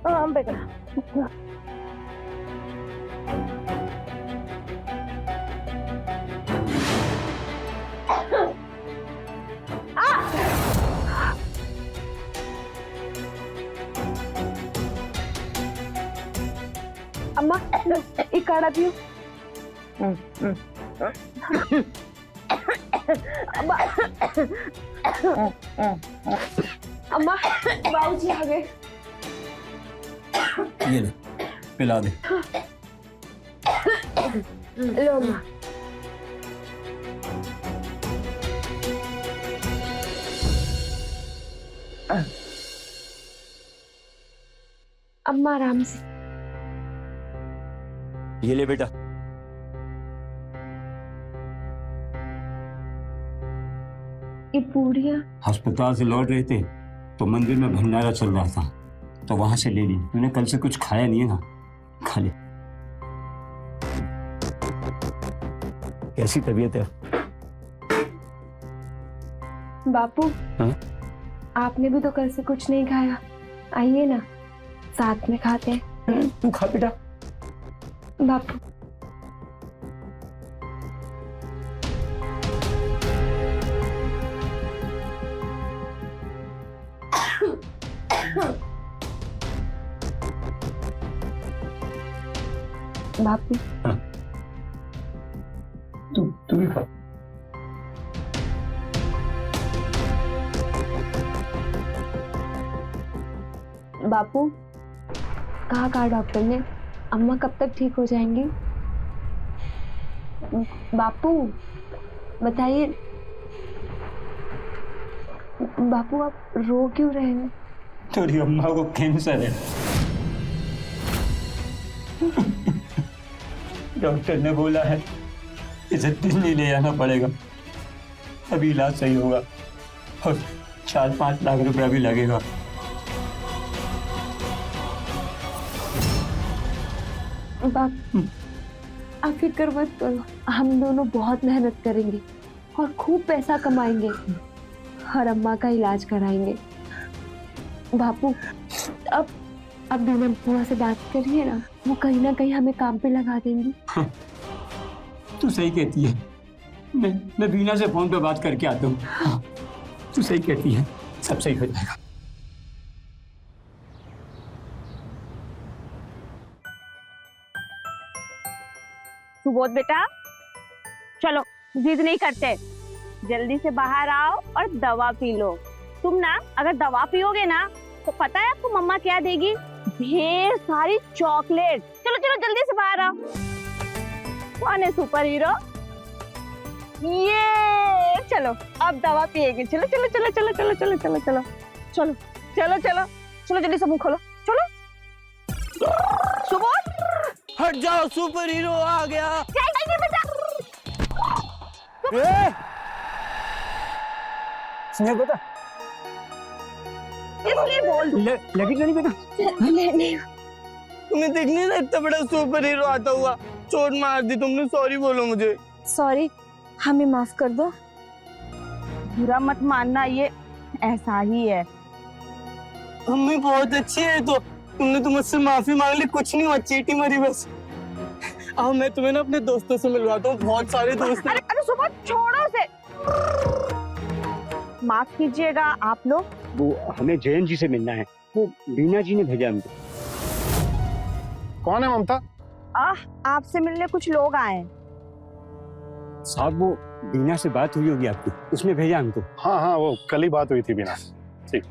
हाँ बेटा। अम्मा एक काढ़ा पियो। अम्मा अम्मा बाबूजी आ गए। ये ले पिला दे। लो अम्मा। अम्मा आराम से। ये ले बेटा। ये पूड़ियाँ अस्पताल से लौट रहे थे तो मंदिर में भंडारा चल रहा था तो वहां से ले ली। तूने कल से कुछ खाया नहीं है ना, खा ले। कैसी तबीयत है? बापू हाँ? आपने भी तो कल से कुछ नहीं खाया, आइए ना साथ में खाते हैं। तू खा बेटा। बापू बापू तू भी खा। बापू कहा डॉक्टर ने, अम्मा कब तक ठीक हो जाएंगी? बापू बताइए। बापू आप रो क्यों रहे हैं? तेरी अम्मा को कैंसर है। डॉक्टर ने बोला है इसे दिल्ली ले जाना पड़ेगा, अभी इलाज सही होगा और 4-5 लाख रुपया भी लगेगा। बाप आप फिक्र मत करो, हम दोनों बहुत मेहनत करेंगे और खूब पैसा कमाएंगे और अम्मा का इलाज कराएंगे। बापू अब बीना बुआ से बात करिए ना, वो कहीं ना कहीं हमें काम पे लगा देंगी। तू सही कहती है, मैं बीना से फोन पे बात करके आता हूँ। तू सही कहती है, सब सही हो जाएगा। सुबोध बेटा चलो, जिद नहीं करते, जल्दी से बाहर आओ और दवा पी लो। तुम ना अगर दवा पियोगे ना तो पता है आपको मम्मा क्या देगी? ढेर सारी चॉकलेट। चलो चलो जल्दी से बाहर आओ। कौन है सुपर हीरो? ये चलो अब दवा पिएगी। चलो चलो चलो चलो चलो चलो चलो चलो चलो चलो चलो चलो जल्दी से मुंह खोलो। चलो सुबोध हट जाओ, सुपर हीरो आ गया। स्नेह बेटा इसलिए बोल लगी तो नहीं बेटा? तुम्हें दिख नहीं रहा इतना बड़ा सुपर हीरो आता हुआ? चोट मार दी तुमने, सॉरी बोलो मुझे। सॉरी, हमें माफ कर दो। बुरा मत मानना, ये ऐसा ही है। मम्मी बहुत अच्छी है, तो तुमने तो मुझसे माफी मांग ली, कुछ नहीं हुआ, चीटी मरी बस। अब मैं तुम्हें ना अपने दोस्तों से मिलवाता हूँ, बहुत सारे दोस्त हैं। अरे सुबोध छोड़ो उसे। माफ कीजिएगा आप लोग। वो हमें जयंत जी से मिलना है, वो बीना जी ने भेजा हमको। कौन है ममता? आपसे मिलने कुछ लोग आए हैं। साहब वो बीना से बात हुई होगी आपकी, उसने भेजा हमको। हाँ हाँ, वो कल ही बात हुई थी बीना से। ठीक।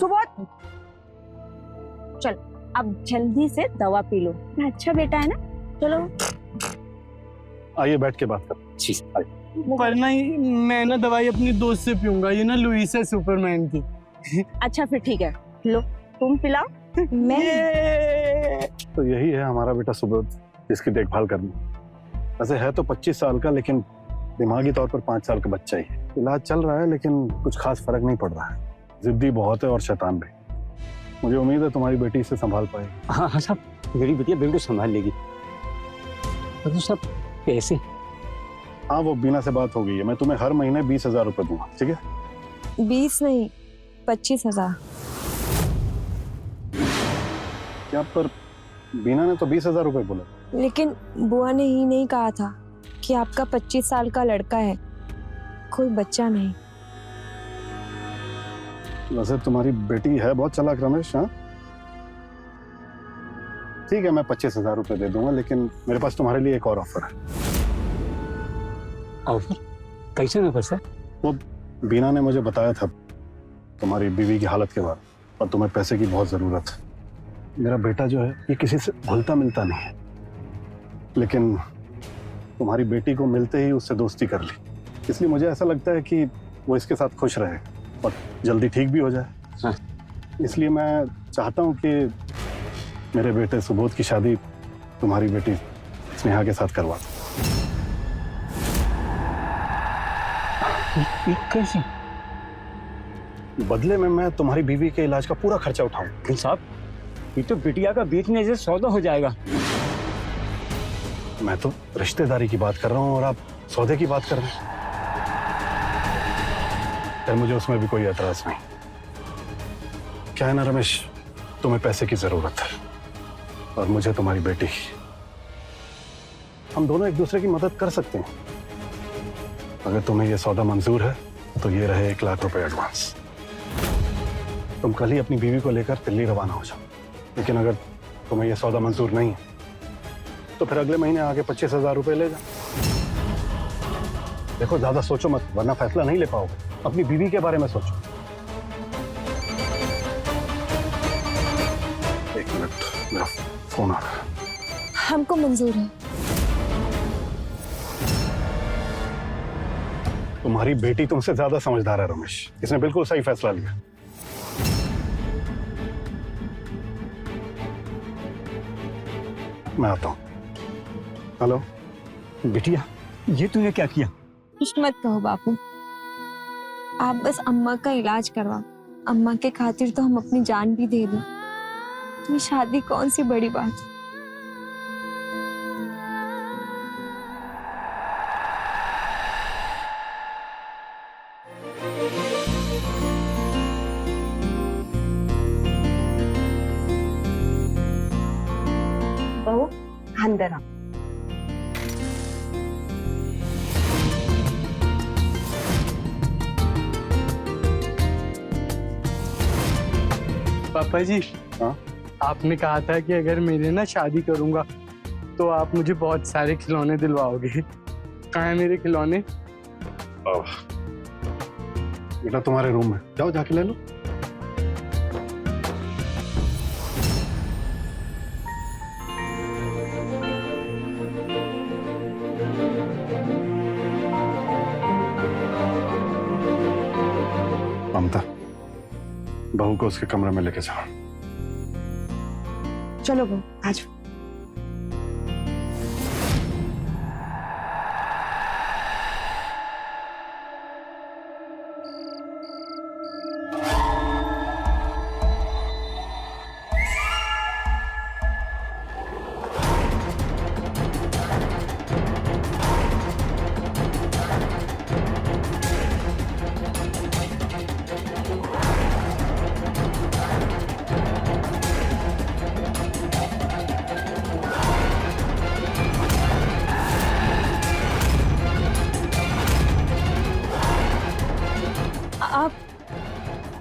सुबोध चल अब जल्दी से दवा पी लो। अच्छा बेटा है ना, चलो आइए बैठ के बात कर। जी पर ना मैं ना दवाई अपनी दोस्त से पीऊंगा, ये ना लुइस है सुपरमैन की। अच्छा फिर ठीक है, लो तुम पिलाओ। मैं तो यही है हमारा बेटा सुबोध, जिसकी देखभाल करनी। वैसे है तो 25 साल का, लेकिन दिमागी तौर पर 5 साल का बच्चा ही है। इलाज चल रहा है लेकिन कुछ खास फर्क नहीं पड़ रहा है। जिद्दी बहुत है और शैतान भी। मुझे उम्मीद है तुम्हारी बेटी इसे संभाल पाएगी। हाँ हाँ साहब, मेरी बेटिया बिल्कुल संभाल लेगी। तो सब पैसे हाँ, वो बीना से बात हो गई है। मैं तुम्हें हर महीने 20,000 रुपए दूंगा, ठीक है? 20 नहीं, 25,000। क्या पर बीना ने तो 20,000 रुपए बोला। लेकिन बुआ ने ही नहीं कहा था कि आपका 25 साल का लड़का है, कोई बच्चा नहीं। वैसे तुम्हारी बेटी है बहुत चालाक रमेश। हाँ ठीक है, मैं 25,000 रुपए दे दूंगा, लेकिन मेरे पास तुम्हारे लिए एक और ऑफर है। ऑफर? कैसे में पैसा? वो बीना ने मुझे बताया था तुम्हारी बीवी की हालत के बारे में, और तुम्हें पैसे की बहुत जरूरत है। मेरा बेटा जो है ये किसी से घुलता मिलता नहीं है, लेकिन तुम्हारी बेटी को मिलते ही उससे दोस्ती कर ली, इसलिए मुझे ऐसा लगता है कि वो इसके साथ खुश रहे और जल्दी ठीक भी हो जाए। हाँ। इसलिए मैं चाहता हूँ कि मेरे बेटे सुबोध की शादी तुम्हारी बेटी स्नेहा के साथ करवा दो। कैसे? बदले में मैं तुम्हारी बीवी के इलाज का पूरा खर्चा उठाऊं। साहब, ये तो बिटिया का बेचने से सौदा हो जाएगा। मैं तो रिश्तेदारी की बात कर रहा हूँ और आप सौदे की बात कर रहे हैं। फिर मुझे उसमें भी कोई एतराज नहीं। क्या है ना रमेश, तुम्हें पैसे की जरूरत है और मुझे तुम्हारी बेटी। हम दोनों एक दूसरे की मदद कर सकते हैं। अगर तुम्हें यह सौदा मंजूर है तो ये रहे 1 लाख रुपए एडवांस। तुम कल ही अपनी बीवी को लेकर दिल्ली रवाना हो जाओ। लेकिन अगर तुम्हें यह सौदा मंजूर नहीं है तो फिर अगले महीने आगे 25,000 रुपए ले जाओ। देखो, ज्यादा सोचो मत, वरना फैसला नहीं ले पाओगे। अपनी बीवी के बारे में सोचो। 1 मिनट, मेरा फोन आ रहा है। हमको मंजूर है। तुम्हारी बेटी तुमसे ज्यादा समझदार है रमेश, इसने बिल्कुल सही फैसला लिया। मैं आता हूं। हेलो बिटिया, ये तूने क्या किया? कुछ मत कहो बापू, आप बस अम्मा का इलाज करवा। अम्मा के खातिर तो हम अपनी जान भी दे दें। ये शादी कौन सी बड़ी बात। बहू, अंदर आओ। पापा जी, हाँ? आपने कहा था कि अगर मेरे ना शादी करूंगा तो आप मुझे बहुत सारे खिलौने दिलवाओगे। कहाँ है मेरे खिलौने? बेटा तुम्हारे रूम में जाओ, जाके ले लो। ममता, बहू को उसके कमरे में लेके जाओ। चलो बहू, आज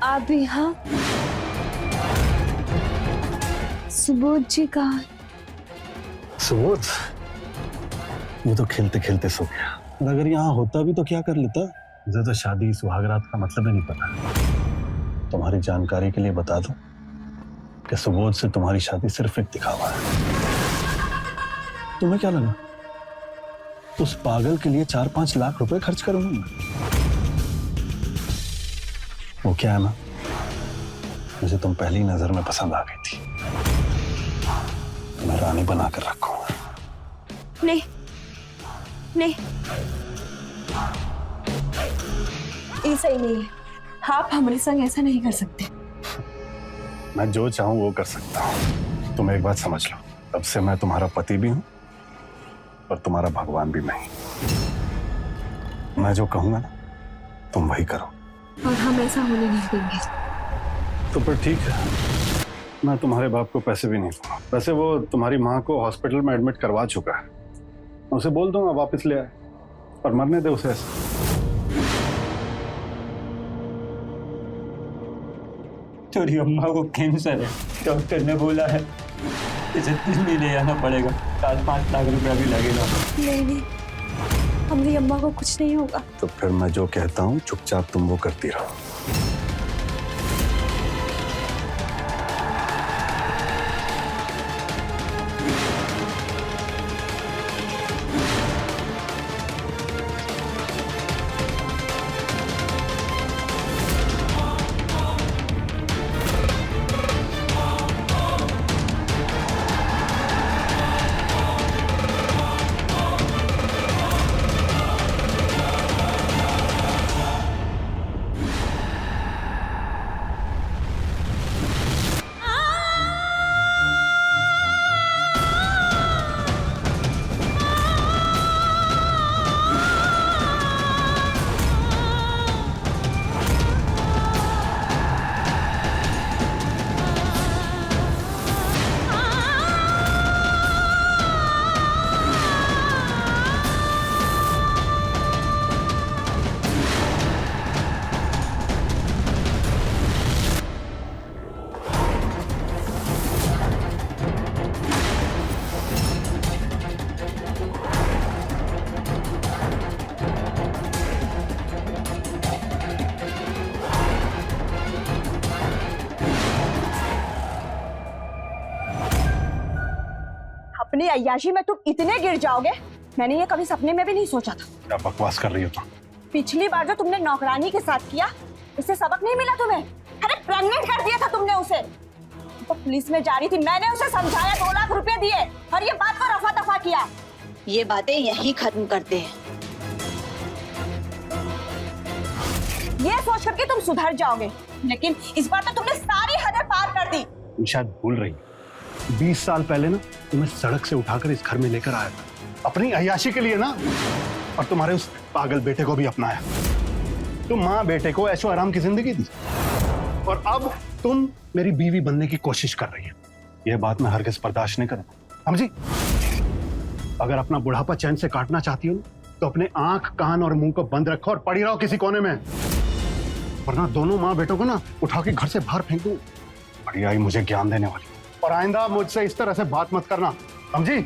आप यहाँ? सुबोध जी कहाँ? सुबोध वो तो खेलते खेलते सो गया। और अगर यहाँ होता भी तो क्या कर लेता। मुझे तो शादी सुहागरात का मतलब ही नहीं पता। तुम्हारी जानकारी के लिए बता दूं कि सुबोध से तुम्हारी शादी सिर्फ एक दिखावा है। तुम्हें क्या लगा उस पागल के लिए 4-5 लाख रुपए खर्च करूंगा मैं? वो क्या है ना, मुझे तुम पहली नजर में पसंद आ गई थी। मैं रानी बना कर रखूंगा। नहीं नहीं, ये सही नहीं है। आप हमारे संग ऐसा नहीं कर सकते। मैं जो चाहूं वो कर सकता हूं। तुम एक बात समझ लो, तब से मैं तुम्हारा पति भी हूं और तुम्हारा भगवान भी मैं। मैं जो कहूंगा ना तुम वही करो। और हम ऐसा होने नहीं देंगे। तो फिर ठीक है, मैं तुम्हारे बाप को पैसे भी नहीं दूंगा। वैसे वो तुम्हारी माँ को हॉस्पिटल में एडमिट करवा चुका है, मैं उसे बोल दूंगा वापस ले आए, और मरने दे उसे ऐसे। तेरी अम्मा को कैंसर है, डॉक्टर ने बोला है इसे दिल्ली ले जाना पड़ेगा, 4-5 लाख रुपया भी लगेगा। नहीं, हमारी अम्मा को कुछ नहीं होगा। तो फिर मैं जो कहता हूँ चुपचाप तुम वो करती रहो। अपनी अय्याशी में तुम इतने गिर जाओगे, मैंने ये कभी सपने में भी नहीं सोचा था। क्या बकवास कर रही हो तुम? पिछली बार जो तुमने नौकरानी के साथ किया, इससे सबक नहीं मिला तुम्हें? अरे प्रेग्नेंट कर दिया था तुमने उसे। तो पुलिस में जा रही थी, मैंने उसे समझाया, 2 लाख रुपए दिए, और ये बात को रफा दफा किया। ये बातें यहीं खत्म करते हैं। ये सोच करके तुम सुधर जाओगे, लेकिन इस बार तो तुमने सारी हदें पार कर दी। तुम शायद भूल रही हो, 20 साल पहले ना तुम्हें सड़क से उठाकर इस घर में लेकर आया था, अपनी अय्याशी के लिए ना, और तुम्हारे उस पागल बेटे को भी अपनाया। तुम माँ बेटे को ऐशो आराम की जिंदगी दी, और अब तुम मेरी बीवी बनने की कोशिश कर रही हो। यह बात मैं हरगिज़ बर्दाश्त नहीं करूंगा, समझी? अगर अपना बुढ़ापा चैन से काटना चाहती हो तो अपने आंख, कान और मुंह को बंद रखो और पड़ी रहो किसी कोने में, वरना दोनों माँ बेटों को ना उठा के घर से बाहर फेंक दूं। बड़ी आई मुझे ज्ञान देने वाली, और आइंदा मुझसे इस तरह से बात मत करना, समझी?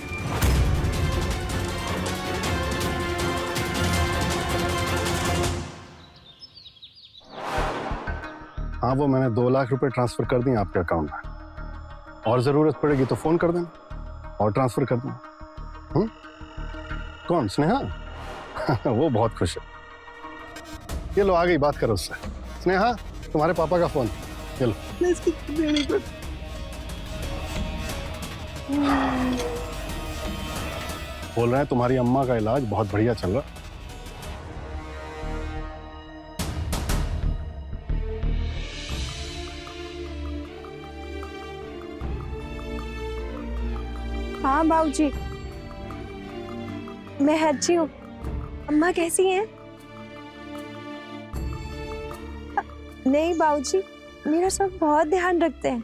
हाँ, वो मैंने 2 लाख रुपए ट्रांसफर कर दिए आपके अकाउंट में, और जरूरत पड़ेगी तो फोन कर देना और ट्रांसफर कर दूंगा। कौन? स्नेहा? वो बहुत खुश है। ये लो, आ गई, बात करो उससे। स्नेहा, तुम्हारे पापा का फोन, ये लो। बोल रहे हैं तुम्हारी अम्मा का इलाज बहुत बढ़िया चल रहा। हाँ बाबूजी, मैं अच्छी हूँ। अम्मा कैसी हैं? नहीं बाबूजी, मेरा सब बहुत ध्यान रखते हैं।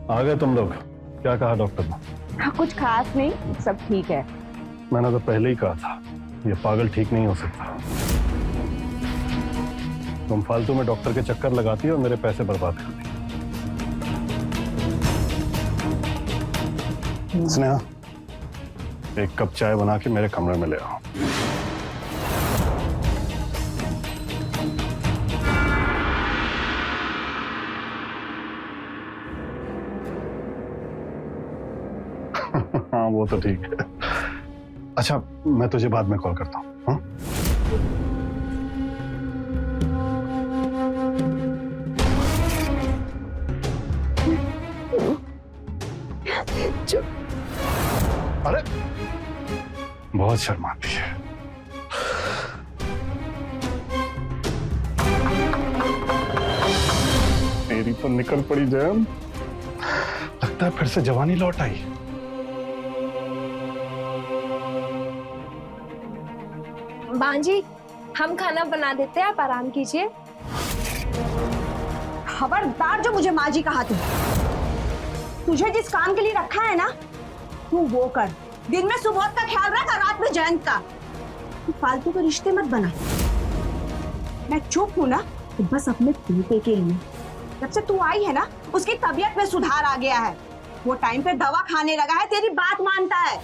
आ गए तुम लोग? क्या कहा डॉक्टर ने? हाँ, कुछ खास नहीं, सब ठीक है। मैंने तो पहले ही कहा था, ये पागल ठीक नहीं हो सकता। तुम फालतू में डॉक्टर के चक्कर लगाती हो और मेरे पैसे बर्बाद करती हो। स्नेहा, 1 कप चाय बना के मेरे कमरे में ले आओ। हाँ, वो तो ठीक है। अच्छा, मैं तुझे बाद में कॉल करता हूँ। हाँ? अरे, बहुत शर्माती है। तेरी तो निकल पड़ी जैन, लगता है फिर से जवानी लौट आई। बांजी, हम खाना बना देते हैं, आप आराम कीजिए। खबरदार जो मुझे माँ जी कहा तुझे जिस काम के लिए रखा है ना, तू वो कर। दिन में सुबोध का ख्याल रख और रात में जयंत का। तू फालतू के रिश्ते मत बना। मैं चुप हूं ना तो बस अपने बेटे के लिए। जब से तू आई है ना, उसकी तबीयत में सुधार आ गया है। वो टाइम पे दवा खाने लगा है, तेरी बात मानता है।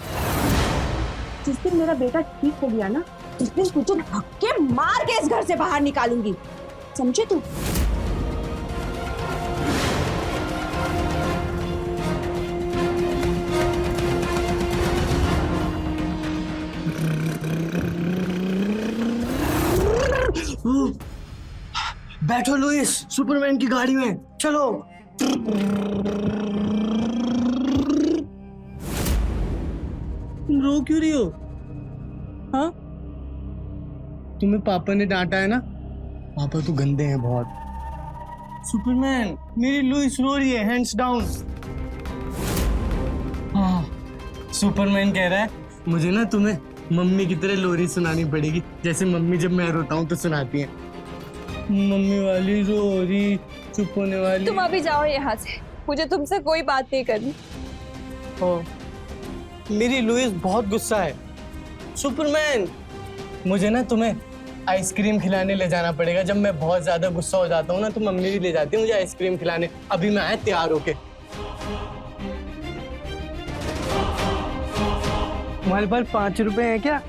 जिस दिन मेरा बेटा ठीक हो गया ना, उस दिन तुझे धक्के मार के इस घर से बाहर निकालूंगी, समझे तू? बैठो लुइस, सुपरमैन की गाड़ी में चलो। तुम रो क्यों रही हो? हाँ, तुम्हें पापा ने डांटा है ना? पापा तो गंदे हैं बहुत। सुपरमैन, मेरी लुइस रो रही है, हैंड्स डाउन। हाँ, सुपरमैन कह रहा है मुझे ना तुम्हें मम्मी की तरह लोरी सुनानी पड़ेगी, जैसे मम्मी जब मैं रोता हूँ तो सुनाती है। मम्मी वाली रोरी, चुप होने वाली। तुम अभी जाओ यहाँ से, मुझे तुमसे कोई बात नहीं करनी। ओ, मेरी लुइस बहुत गुस्सा है। सुपरमैन, मुझे ना तुम्हें आइसक्रीम खिलाने ले जाना पड़ेगा। जब मैं बहुत ज्यादा गुस्सा हो जाता हूँ ना, तो मम्मी भी ले जाती है मुझे आइसक्रीम खिलाने। अभी मैं आया तैयार होके। तुम्हारे पास 5 रुपए हैं क्या?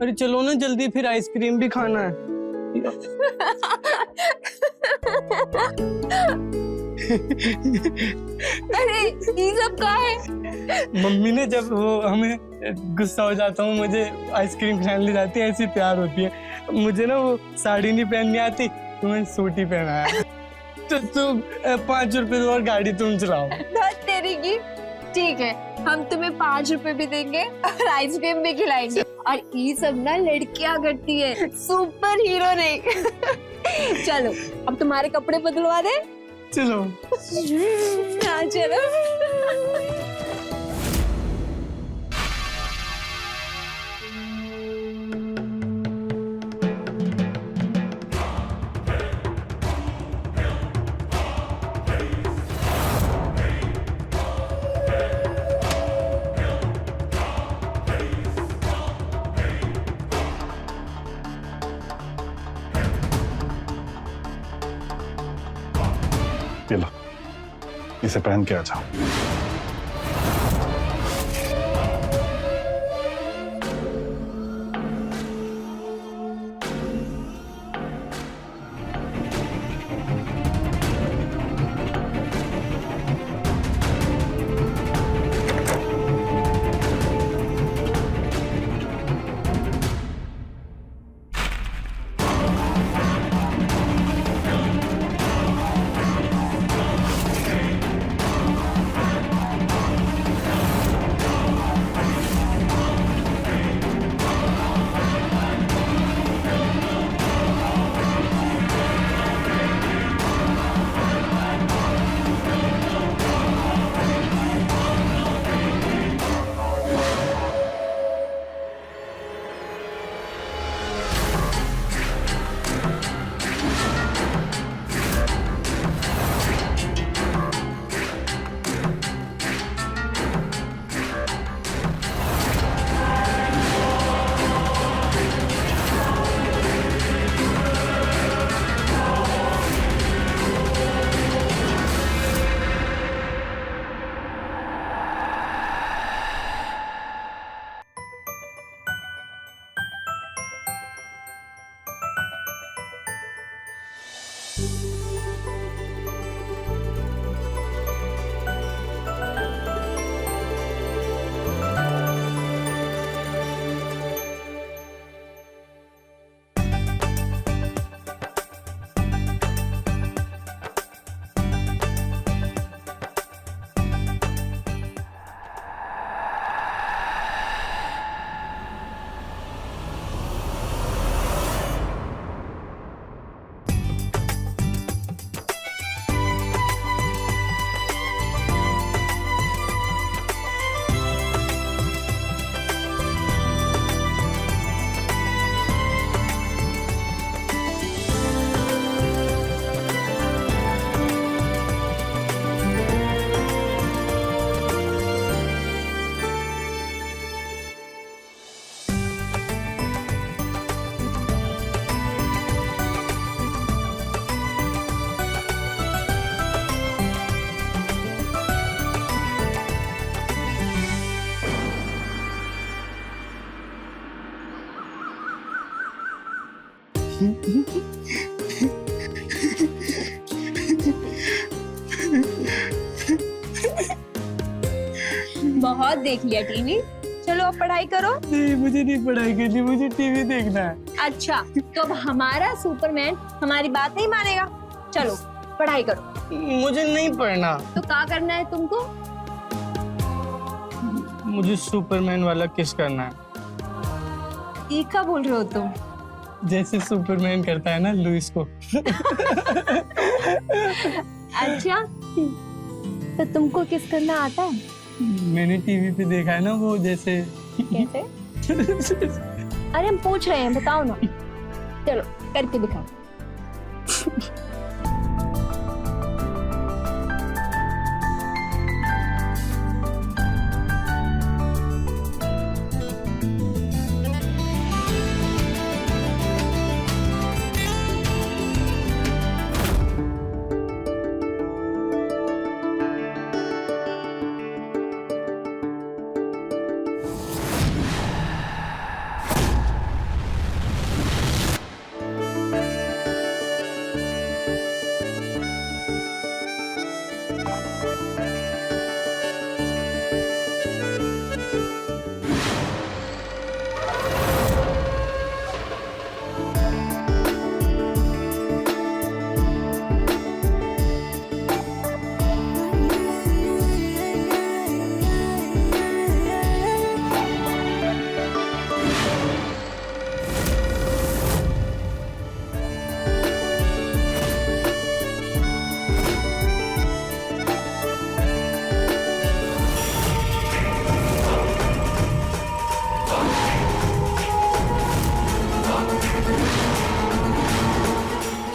अरे चलो ना जल्दी, फिर आइसक्रीम भी खाना है। अरे ये सब क्या है? मम्मी ने जब वो हमें गुस्सा हो जाता हूँ, मुझे आइसक्रीम खिलाने ले जाती है, ऐसी तैयार होती है। मुझे ना वो साड़ी नहीं पहननी आती, तो मैंने सूट ही पहना है। तो तुम 5 रुपए दो और गाड़ी तुम चलाओ। तेरी की ठीक है, हम तुम्हें 5 रुपए भी देंगे और आइसक्रीम भी खिलाएंगे। और ये सब ना लड़कियां करती है, सुपर हीरो नहीं। चलो अब तुम्हारे कपड़े बदलवा दे। चलो। हाँ चलो। ये लो, इसे पहन के आ जाओ। बहुत देख लिया टीवी, चलो अब पढ़ाई करो। नहीं, मुझे नहीं पढ़ाई करनी, मुझे टीवी देखना है। अच्छा, तो अब हमारा सुपरमैन हमारी बात नहीं मानेगा। चलो पढ़ाई करो। मुझे नहीं पढ़ना। तो क्या करना है तुमको? मुझे सुपरमैन वाला किस करना है, ये क्या बोल रहे हो तुम? जैसे सुपरमैन करता है ना लुइस को। अच्छा, तो तुमको किस करना आता है? मैंने टीवी पे देखा है ना वो जैसे। कैसे? अरे हम पूछ रहे हैं, बताओ ना। चलो करके दिखाओ।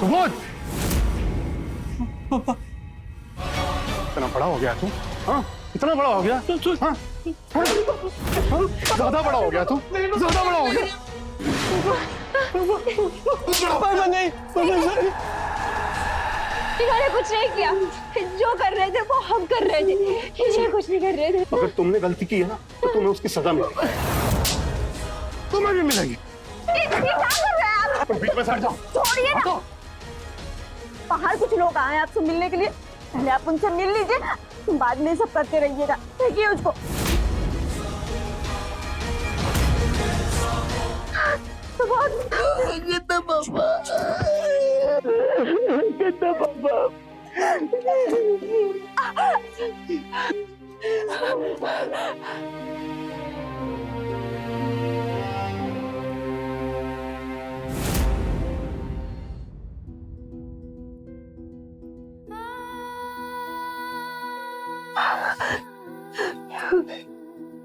सुबोध, इतना बड़ा हो गया तू? हाँ, इतना बड़ा हो गया? हाँ? हाँ? ज्यादा बड़ा हो गया तू? ज्यादा बड़ा हो गया? पापा नहीं, इन्होंने कुछ नहीं किया, जो कर रहे थे वो हम कर रहे थे, ये कुछ नहीं कर रहे थे। अगर तुमने गलती की है ना तो तुम्हें उसकी सजा मिलेगी, तुम्हें भी मिलेगी। ये क्या कर रहे हैं आप? तुम बीच में से हट जाओ। छोड़िए ना। बाहर कुछ लोग आए हैं आपसे मिलने के लिए, पहले आप उनसे मिल लीजिए, बाद में सब करते रहिएगा। देखिए उसको। कितना पापा, कितना पापा।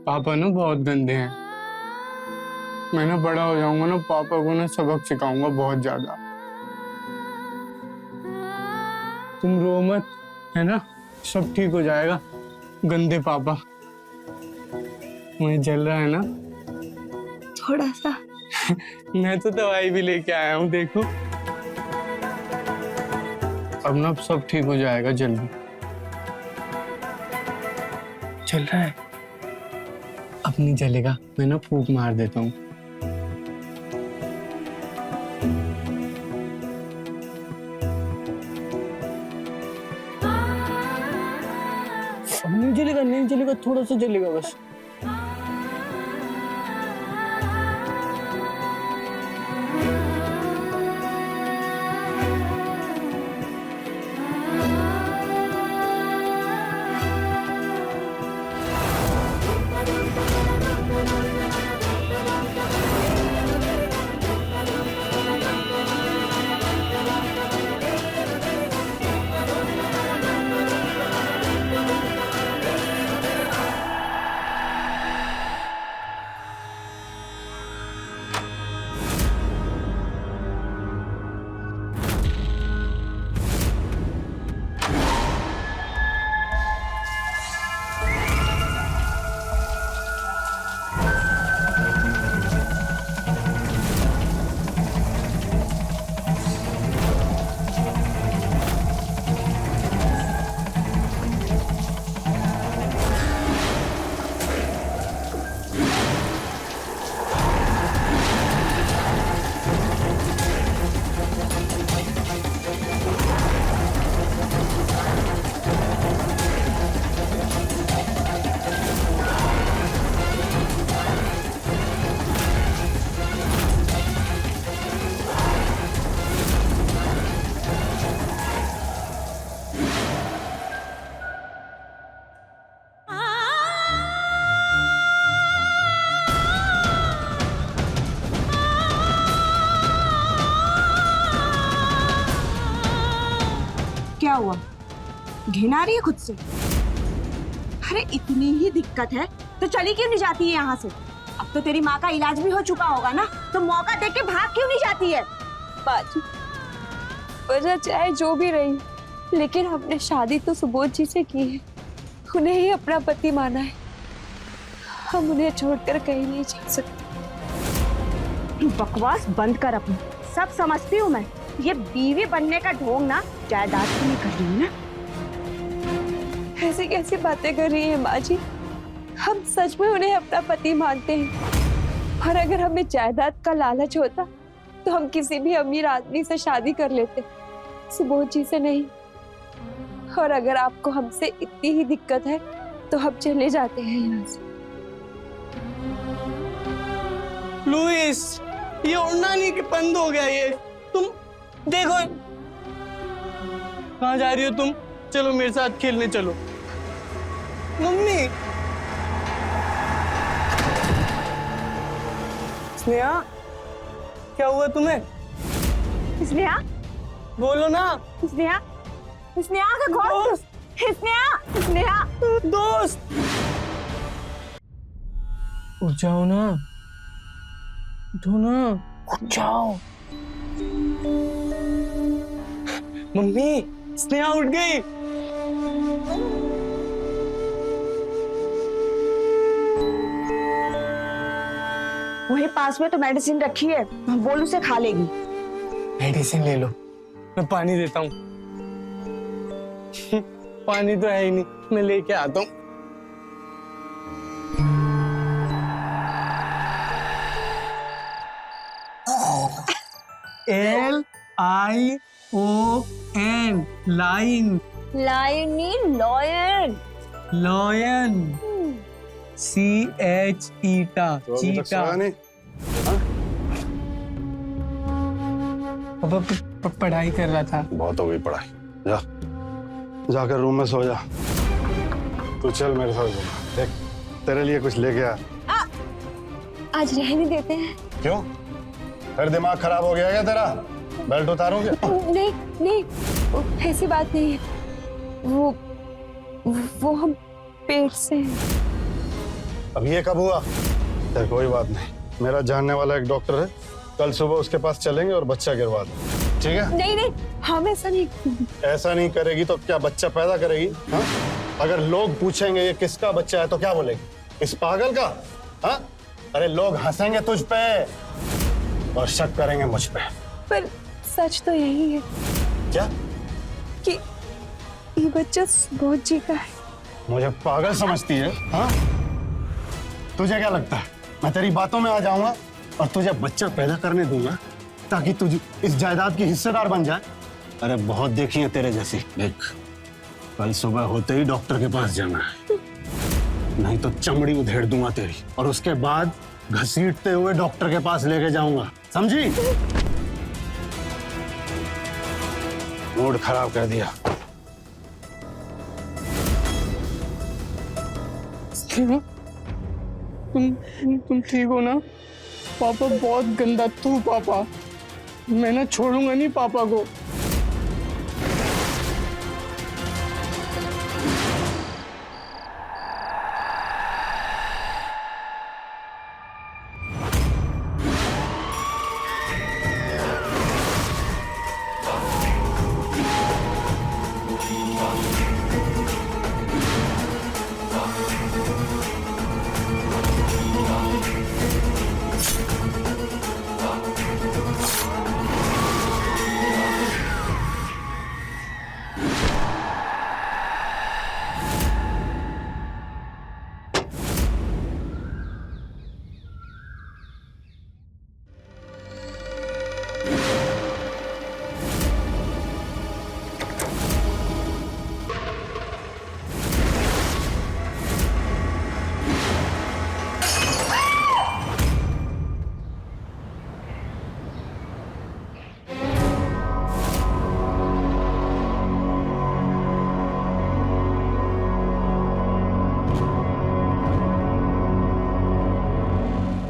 पापा ना बहुत गंदे हैं। मैं ना बड़ा हो जाऊंगा ना, पापा को ना सबक सिखाऊंगा बहुत ज्यादा। तुम रो मत, है ना, सब ठीक हो जाएगा। गंदे पापा। मुझे जल रहा है ना थोड़ा सा। मैं तो दवाई भी लेके आया हूँ, देखो। अब ना सब ठीक हो जाएगा जल्दी। चल रहा है, अब नहीं जलेगा। मैं ना फूंक मार देता हूँ। अब नहीं जलेगा, नहीं जलेगा, थोड़ा सा जलेगा बस। घिन आ रही है खुद से। अरे इतनी ही दिक्कत है तो चली क्यों नहीं जाती है यहाँ से? अब तो तेरी माँ का इलाज भी हो चुका होगा ना, तो मौका देख के भाग क्यों नहीं जाती है? बाजी, वजह चाहे जो भी रही, लेकिन हमने शादी तो सुबोध जी से की है, उन्हें ही अपना पति माना है। हम उन्हें छोड़कर कहीं नहीं जा सकते। तू बकवास बंद कर अपनी, सब समझती हूँ मैं। ये बीवी बनने का ढोंग ना जायदाद की नहीं कर रही है ना। ऐसी कैसी बातें कर रही है माँ जी? हम सच में उन्हें अपना पति मानते हैं, और अगर हमें जायदाद का लालच होता तो हम किसी भी अमीर आदमी से शादी कर लेते, सुबोध जी से नहीं। और अगर आपको हमसे इतनी ही दिक्कत है तो हम चले जाते हैं यहाँ से। लुइस, ये उड़ना नहीं कि बंद हो गया ये। तुम देखो कहाँ जा रही हो तुम? चलो मेरे साथ खेलने चलो। मम्मी, स्नेहा, क्या हुआ तुम्हें? स्नेहा, बोलो ना। स्नेहा, स्नेहा का दोस्त, स्नेहा, स्नेहा। दोस्त, उठ जाओ ना, उठो ना, उठ जाओ। मम्मी, स्नेहा उठ गई। वहीं पास में तो मेडिसिन रखी है, बोल उसे खा लेगी। मेडिसिन ले लो, मैं पानी देता हूँ। पानी तो है ही नहीं, मैं लेके आता हूँ। LION, line. लायन नहीं, लॉयन। लॉयन। CH ईटा, तो अभी तक चीटा। सोया नहीं? पापा पढ़ाई कर रहा था। बहुत हो गई पढ़ाई, जा जाकर रूम में सो जा। तू चल मेरे साथ घूम, देख तेरे लिए कुछ लेके आ। आज रहने देते हैं। क्यों, फिर दिमाग खराब हो गया क्या तेरा? बेल्ट उतारोगे? नहीं नहीं, ऐसी बात नहीं है। वो हम पेट से हैं। अब ये कब हुआ? चल कोई बात नहीं, मेरा जानने वाला एक डॉक्टर है, कल सुबह उसके पास चलेंगे और बच्चा गिरवा देंगे, ठीक है? नहीं नहीं, हम ऐसा नहीं। ऐसा नहीं करेगी तो क्या बच्चा पैदा करेगी? हाँ? अगर लोग पूछेंगे ये किसका बच्चा है तो क्या बोलेगी? इस पागल का? हाँ? अरे लोग हंसेंगे तुझ पे और शक करेंगे मुझ पे। पर सच तो यही है क्या? कि ये बच्चा सुबोध जी का है। मुझे पागल समझती है? हाँ? तुझे क्या लगता है मैं तेरी बातों में आ जाऊंगा और तुझे बच्चा पैदा करने दूंगा ताकि तुझ इस जायदाद की हिस्सेदार बन जाए? अरे बहुत देखी है तेरे जैसी। देख, कल सुबह होते ही डॉक्टर के पास जाना है, नहीं तो चमड़ी उधेड़ दूंगा तेरी, और उसके बाद घसीटते हुए डॉक्टर के पास लेके जाऊंगा, समझी? मूड खराब कर दिया। तुम ठीक हो ना? पापा बहुत गंदा तू पापा, मैं ना छोड़ूंगा नहीं पापा को।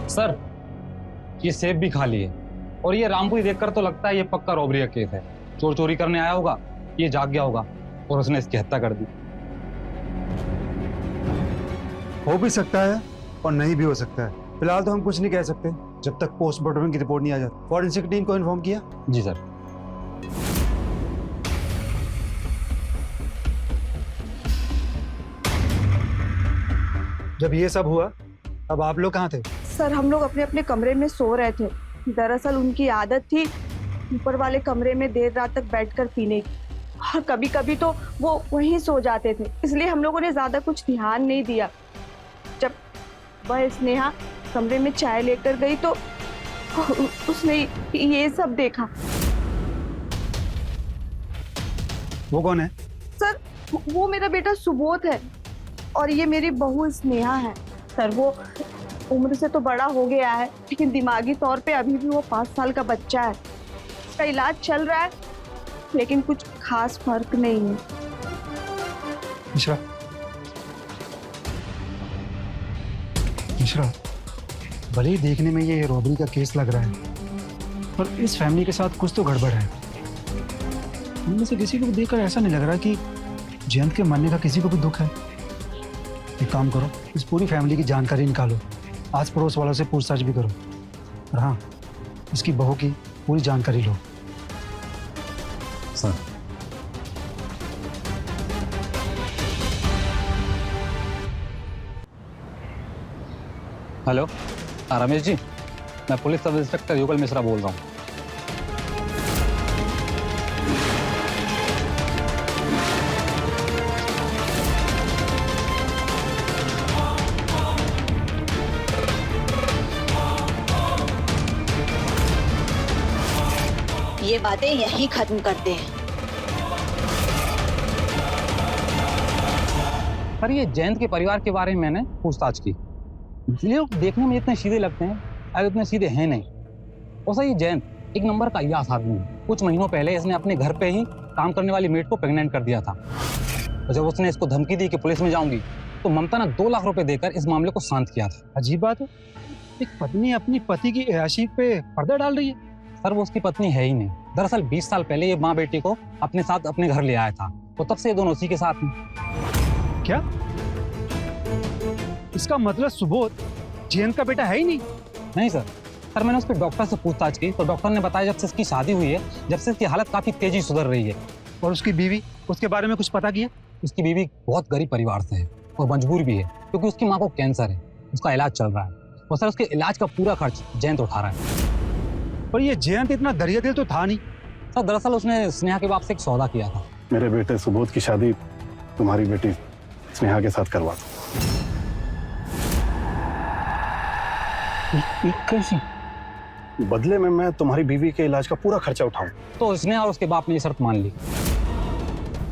सर, ये सेफ भी खाली है और ये रामपुरी देखकर तो लगता है ये पक्का रॉबरी का केस है। चोर चोरी करने आया होगा, ये जाग गया होगा और उसने इसकी हत्या कर दी। हो भी सकता है और नहीं भी हो सकता है। फिलहाल तो हम कुछ नहीं कह सकते जब तक पोस्टमार्टम की रिपोर्ट नहीं आ जाती। फॉरेंसिक टीम को इन्फॉर्म किया? जी सर। जब ये सब हुआ अब आप लोग कहाँ थे? सर हम लोग अपने अपने कमरे में सो रहे थे। दरअसल उनकी आदत थी ऊपर वाले कमरे में देर रात तक बैठकर पीने की, और कभी कभी तो वो वहीं सो जाते थे, इसलिए हम लोगों ने ज्यादा कुछ ध्यान नहीं दिया। जब वह स्नेहा कमरे में चाय लेकर गई तो उसने ये सब देखा। वो कौन है? सर वो मेरा बेटा सुबोध है और ये मेरी बहू स्नेहा है। सर वो उम्र से तो बड़ा हो गया है लेकिन दिमागी तौर पे अभी भी वो 5 साल का बच्चा है। उसका इलाज चल रहा है लेकिन कुछ खास फर्क नहीं है। मिश्रा, मिश्रा, भले ही देखने में ये रॉबरी का केस लग रहा है पर इस फैमिली के साथ कुछ तो गड़बड़ है। इनमें से किसी को भी देखकर ऐसा नहीं लग रहा कि जयंत के मरने का किसी को भी दुख है। एक काम करो, इस पूरी फैमिली की जानकारी निकालो, आस पड़ोस वालों से पूछताछ भी करो और हाँ, इसकी बहू की पूरी जानकारी लो। सर। हेलो रमेश जी, मैं पुलिस सब इंस्पेक्टर युगल मिश्रा बोल रहा हूँ। ये बातें यहीं खत्म करते हैं। पर ये जयंत के परिवार के बारे में मैंने पूछताछ की। ये लोग देखने में इतने सीधे लगते हैं, अगर इतने सीधे हैं नहीं। और सर ये जयंत एक नंबर का अय्याश आदमी है। कुछ महीनों पहले इसने अपने घर पे ही काम करने वाली मेट को प्रेग्नेंट कर दिया था। और जब उसने इसको धमकी दी कि पुलिस में जाऊंगी तो ममता ने 2 लाख रुपए देकर इस मामले को शांत किया था। अजीब बात है, एक पत्नी अपनी पति की अय्याशी पे पर्दा डाल रही है। सर वो उसकी पत्नी है ही नहीं। दरअसल 20 साल पहले ये माँ बेटी को अपने साथ अपने घर ले आया था, तो तब से ये दोनों उसी के साथ हैं। क्या? इसका मतलब सुबोध जयंत का बेटा है ही नहीं? नहीं सर। सर मैंने उसके डॉक्टर से पूछताछ की तो डॉक्टर ने बताया जब से इसकी शादी हुई है, जब से इसकी हालत काफी तेजी सुधर रही है। और उसकी बीवी, उसके बारे में कुछ पता किया? उसकी बीवी बहुत गरीब परिवार से है और मजबूर भी है क्योंकि उसकी माँ को कैंसर है। उसका इलाज चल रहा है और सर उसके इलाज का पूरा खर्च जयंत उठा रहा है। पर ये जयंत इतना दरिया दिल तो था नहीं। सर दरअसल उसने स्नेहा के बाप से एक सौदा किया था। मेरे बेटे सुबोध की शादी तुम्हारी बेटी स्नेहा के साथ करवा दो। कैसी? बदले में मैं तुम्हारी बीवी के इलाज का पूरा खर्चा उठाऊं। तो स्नेहा और उसके बाप ने ये शर्त मान ली।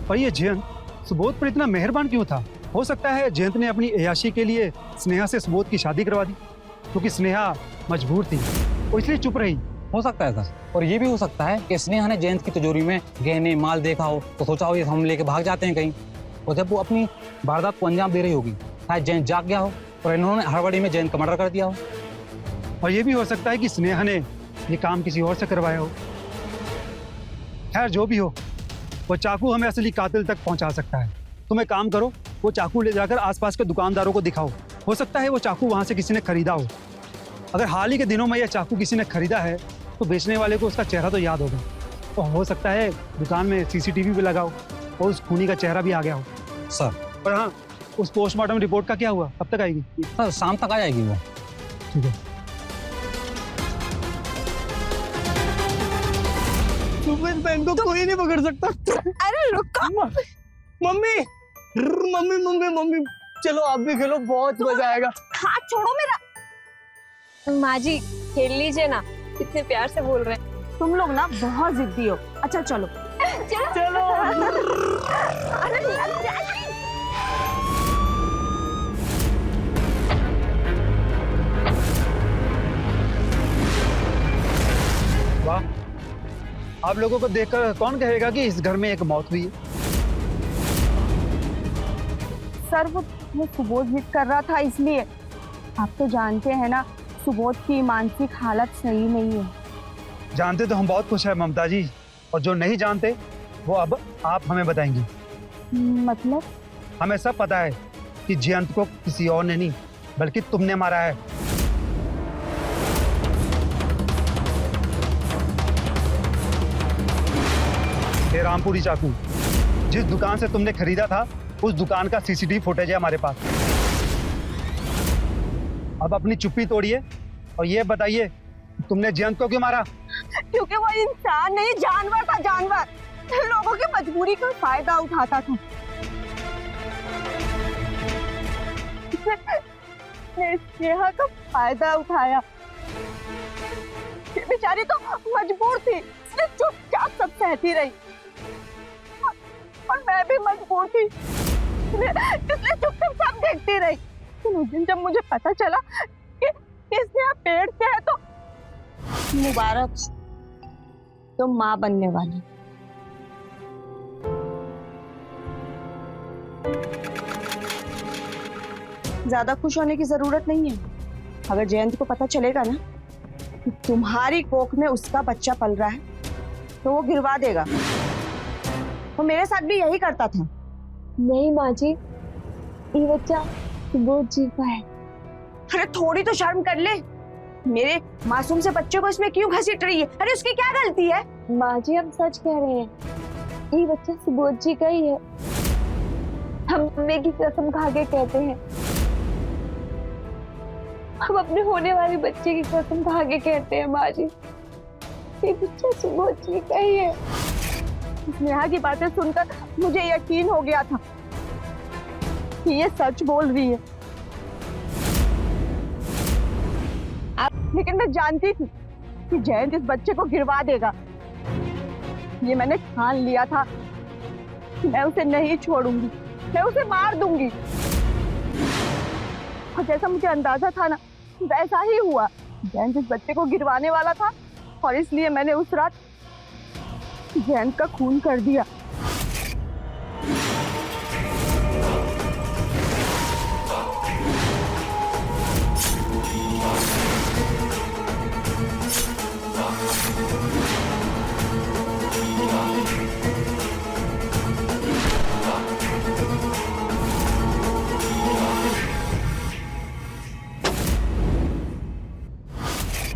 पर ये जयंत सुबोध पर इतना मेहरबान क्यों था? हो सकता है जयंत ने अपनी अय्याशी के लिए स्नेहा से सुबोध की शादी करवा दी क्योंकि स्नेहा मजबूर थी, वो इसलिए चुप रही। हो सकता है सर। और ये भी हो सकता है कि स्नेहा ने जयंत की तिजोरी में गहने माल देखा हो तो सोचा हो ये हम लेके भाग जाते हैं कहीं, और जब वो अपनी वारदात को अंजाम दे रही होगी शायद जयंत जाग गया हो और इन्होंने हड़बड़ी में जयंत का मर्डर कर दिया हो। और ये भी हो सकता है कि स्नेहा ने ये काम किसी और से करवाया हो। खैर जो भी हो, वो चाकू हमें असली कातिल तक पहुंचा सकता है। तुम एक काम करो, वो चाकू ले जाकर आसपास के दुकानदारों को दिखाओ। हो सकता है वो चाकू वहां से किसी ने खरीदा हो। अगर हाल ही के दिनों में यह चाकू किसी ने खरीदा है तो बेचने वाले को उसका चेहरा तो याद होगा। तो हो सकता है दुकान में सीसीटीवी भी लगाओ और उस खूनी का चेहरा भी आ गया हो। सर पर हाँ, उस पोस्टमार्टम रिपोर्ट का क्या हुआ? कब तक आएगी? सर शाम तक आ जाएगी वो। ठीक है। सुबोध बहन को कोई नहीं पकड़ सकता। अरे रुको। मम्मी मम्मी मम्मी मम्मी चलो आप भी खेलो, बहुत मजा आएगा। हाथ छोड़ो मेरा। माँ जी खेल लीजिए ना, इतने प्यार से बोल रहे हैं। तुम लोग ना बहुत जिद्दी हो। अच्छा चलो चलो अरे लग जाएगी। वाह, आप लोगों को देखकर कौन कहेगा कि इस घर में एक मौत हुई है? सर वो सुबोध जिद कर रहा था इसलिए। आप तो जानते हैं ना सुबोध की मानसिक हालत सही नहीं है। जानते तो हम बहुत कुछ है ममता जी, और जो नहीं जानते वो अब आप हमें बताएंगी। मतलब? हमें सब पता है कि जयंत को किसी और ने नहीं बल्कि तुमने मारा है। ये रामपुरी चाकू जिस दुकान से तुमने खरीदा था उस दुकान का सीसीटीवी फुटेज है हमारे पास। अब अपनी चुप्पी तोड़िए और ये बताइए तुमने जयंत को क्यों मारा? क्योंकि वो इंसान नहीं, जानवर था, जानवर। लोगों की मजबूरी का फायदा उठाता था। उसने स्नेहा का फायदा उठाया। ये बेचारी तो मजबूर थी, इसलिए चुपचाप सब सहती रही। और मैं भी मजबूर थी, इसलिए चुपचाप सब देखती रही। उस दिन जब मुझे पता चला कि स्नेहा पेट से है तो मुबारक, तो माँ बनने वाली। ज्यादा खुश होने की जरूरत नहीं है। अगर जयंत को पता चलेगा ना कि तुम्हारी कोख में उसका बच्चा पल रहा है तो वो गिरवा देगा। वो मेरे साथ भी यही करता था। नहीं माँ जी, ये बच्चा सुबोध जी का है। अरे थोड़ी तो शर्म कर ले। मेरे मासूम से बच्चे को इसमें क्यों घसीट रही है? अरे उसकी क्या गलती है? माँ जी हम सच कह रहे हैं, ये बच्चा सुबोध जी का ही है। हम मम्मी की कसम खा के कहते हैं, हम अपने होने वाले बच्चे की कसम खा के कहते हैं माँ जी, ये बच्चा सुबोध जी का ही है। स्नेहा की बातें सुनकर मुझे यकीन हो गया था कि ये सच बोल रही है। लेकिन मैं जानती थी कि जयंत इस बच्चे को गिरवा देगा। ये मैंने ठान लिया था कि मैं उसे नहीं छोड़ूंगी, मैं उसे मार दूंगी। और जैसा मुझे अंदाजा था ना, वैसा ही हुआ। जयंत इस बच्चे को गिरवाने वाला था और इसलिए मैंने उस रात जयंत का खून कर दिया।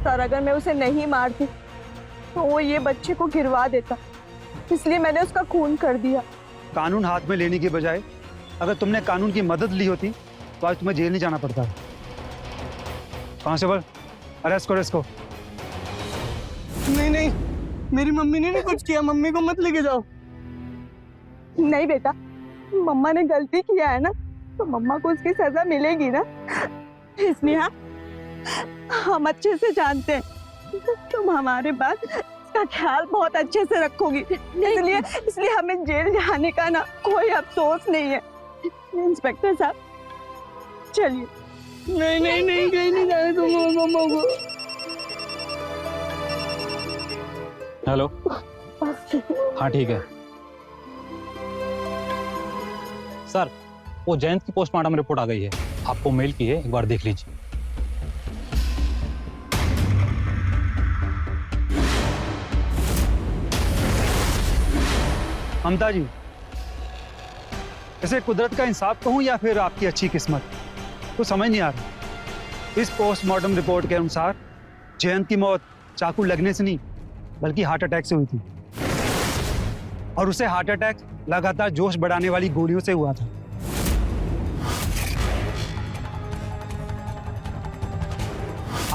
और अगर मैं उसे नहीं मारती तो वो ये बच्चे को गिरवा देता, इसलिए मैंने उसका खून कर दिया। कानून हाथ में लेने की बजाय अगर तुमने कानून की मदद ली होती तो आज तुम्हें जेल नहीं जाना पड़ता। कांस्टेबल अरेस्ट करो इसको। नहीं नहीं, मेरी मम्मी ने नहीं कुछ किया, मम्मी को मत लेके जाओ। नहीं बेटा, मम्मा ने गलती किया है ना तो मम्मा को उसकी सजा मिलेगी ना। स्नेहा, हम अच्छे से जानते हैं तुम हमारे बाद इसका ख्याल बहुत अच्छे से रखोगी, इसलिए हमें जेल जाने का ना कोई अफसोस नहीं है। इंस्पेक्टर साहब चलिए। नहीं नहीं नहीं, कहीं नहीं जाने दूंगा मम्मा को। हेलो, हाँ ठीक है सर, वो जयंत की पोस्टमार्टम रिपोर्ट आ गई है, आपको मेल की है, एक बार देख लीजिए। ममता जी, इसे कुदरत का इंसाफ कहूं या फिर आपकी अच्छी किस्मत, तो समझ नहीं आ रहा। इस पोस्टमार्टम रिपोर्ट के अनुसार जयंत की मौत चाकू लगने से नहीं बल्कि हार्ट अटैक से हुई थी, और उसे हार्ट अटैक लगातार जोश बढ़ाने वाली गोलियों से हुआ था।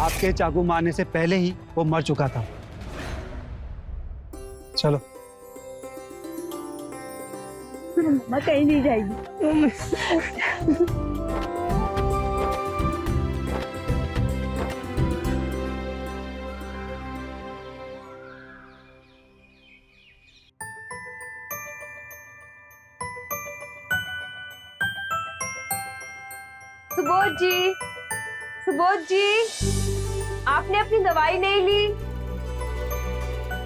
आपके चाकू मारने से पहले ही वो मर चुका था। चलो मम्मा कहीं नहीं जाएगी। सुबोध जी, सुबोध जी, आपने अपनी दवाई नहीं ली।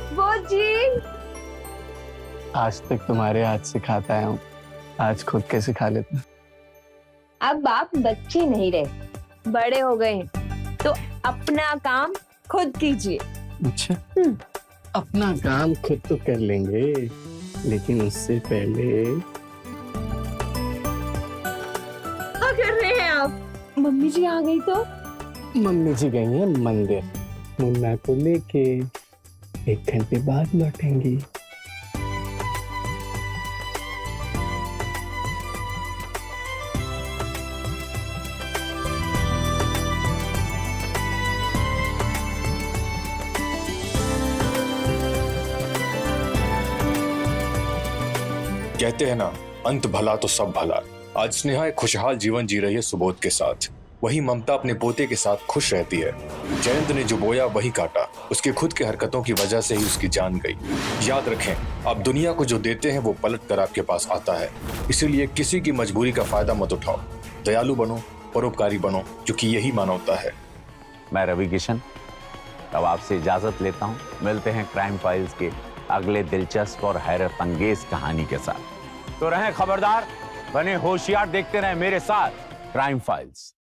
सुबोध जी, आज तक तुम्हारे हाथ से खाता है हूँ, आज खुद कैसे खा लेता। अब आप बच्चे नहीं रहे, बड़े हो गए हैं, तो अपना काम खुद कीजिए। अच्छा, अपना काम खुद तो कर लेंगे, लेकिन उससे पहले मम्मी जी आ गई तो? मम्मी जी गई हैं मंदिर, मुन्ना को लेके 1 घंटे बाद लौटेंगी। कहते हैं ना, अंत भला तो सब भला। आज स्नेहा एक खुशहाल जीवन जी रही है सुबोध के साथ। वही ममता अपने पोते के साथ खुश रहती है। जयंत ने जो बोया वही काटा। उसके खुद के हरकतों की वजह से ही उसकी जान गई। याद रखें, आप दुनिया को जो देते हैं वो पलट कर आपके पास आता है। इसीलिए किसी की मजबूरी का फायदा मत उठाओ। दयालु बनो, परोपकारी बनो, क्योंकि यही मानवता है। मैं रवि किशन अब आपसे इजाजत लेता हूँ। मिलते हैं क्राइम फाइल्स के अगले दिलचस्प और हैरत अंगेज कहानी के साथ। तो रहें खबरदार, बने होशियार, देखते रहें मेरे साथ क्राइम फाइल्स।